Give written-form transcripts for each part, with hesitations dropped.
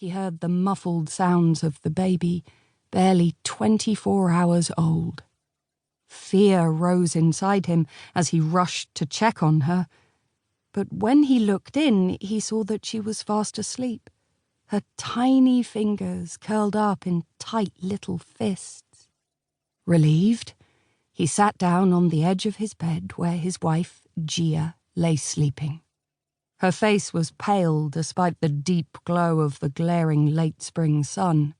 he heard the muffled sounds of the baby, barely 24 hours old. Fear rose inside him as he rushed to check on her, but when he looked in, he saw that she was fast asleep, her tiny fingers curled up in tight little fists. Relieved, he sat down on the edge of his bed where his wife, Gia, lay sleeping. Her face was pale despite the deep glow of the glaring late spring sun.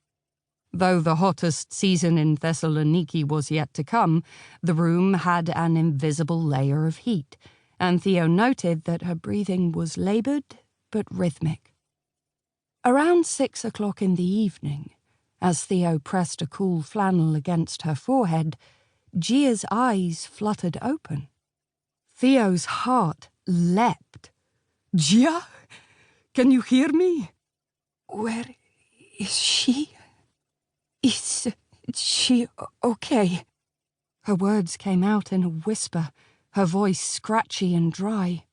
Though the hottest season in Thessaloniki was yet to come, the room had an invisible layer of heat, and Theo noted that her breathing was laboured but rhythmic. Around 6 o'clock in the evening, as Theo pressed a cool flannel against her forehead, Gia's eyes fluttered open. Theo's heart leapt. "Gia? Can you hear me?" "Where is she? Is she okay?" Her words came out in a whisper, her voice scratchy and dry.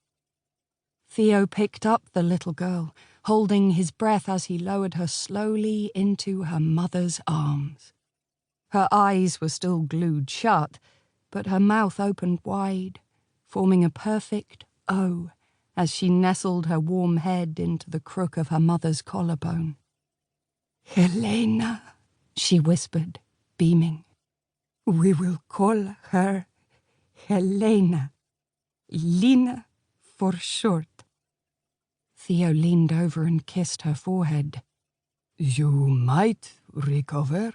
Theo picked up the little girl, holding his breath as he lowered her slowly into her mother's arms. Her eyes were still glued shut, but her mouth opened wide, forming a perfect O as she nestled her warm head into the crook of her mother's collarbone. "Helena," she whispered, beaming. "We will call her Helena. Lena for short." Theo leaned over and kissed her forehead. "You might recover.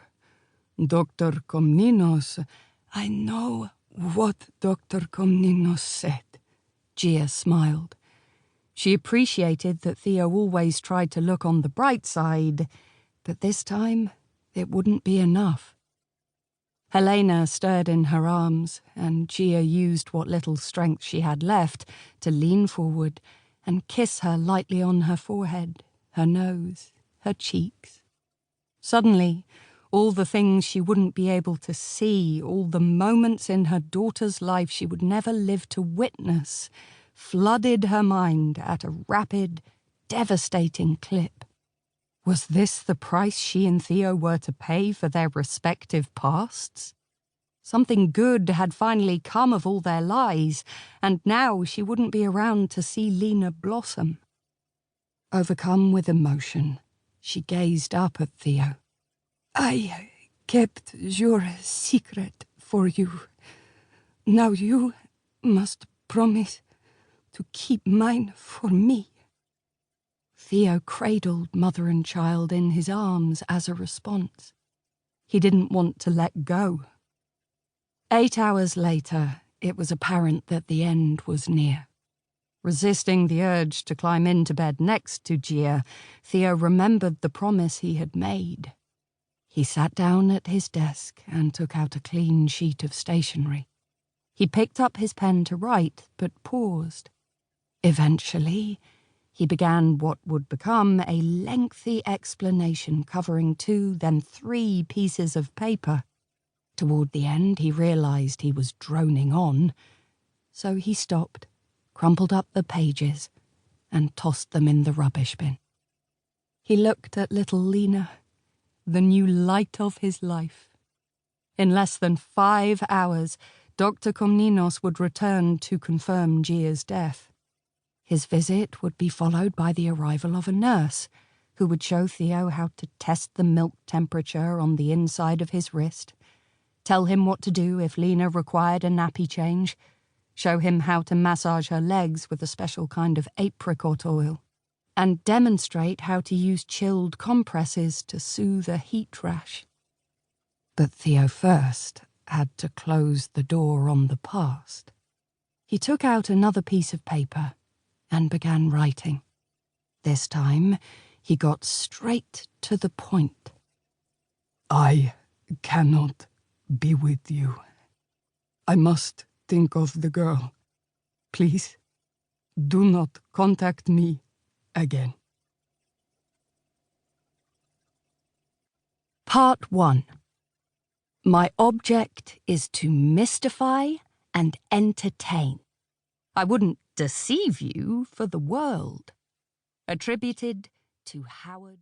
Dr. Komninos..." "I know what Dr. Komninos said." Gia smiled. She appreciated that Theo always tried to look on the bright side, but this time it wouldn't be enough. Helena stirred in her arms, and Gia used what little strength she had left to lean forward and kiss her lightly on her forehead, her nose, her cheeks. Suddenly, all the things she wouldn't be able to see, all the moments in her daughter's life she would never live to witness, flooded her mind at a rapid, devastating clip. Was this the price she and Theo were to pay for their respective pasts? Something good had finally come of all their lies, and now she wouldn't be around to see Lena blossom. Overcome with emotion, she gazed up at Theo. "I kept your secret for you. Now you must promise to keep mine for me." Theo cradled mother and child in his arms as a response. He didn't want to let go. 8 hours later, it was apparent that the end was near. Resisting the urge to climb into bed next to Gia, Theo remembered the promise he had made. He sat down at his desk and took out a clean sheet of stationery. He picked up his pen to write, but paused. Eventually, he began what would become a lengthy explanation covering 2, then 3 pieces of paper. Toward the end, he realized he was droning on, so he stopped, crumpled up the pages, and tossed them in the rubbish bin. He looked at little Lena, the new light of his life. In less than 5 hours, Dr. Komninos would return to confirm Gia's death. His visit would be followed by the arrival of a nurse, who would show Theo how to test the milk temperature on the inside of his wrist, tell him what to do if Lena required a nappy change, show him how to massage her legs with a special kind of apricot oil, and demonstrate how to use chilled compresses to soothe a heat rash. But Theo first had to close the door on the past. He took out another piece of paper and began writing. This time, he got straight to the point. "I cannot be with you. I must think of the girl. Please, do not contact me again." Part 1. My object is to mystify and entertain. I wouldn't deceive you for the world. Attributed to Howard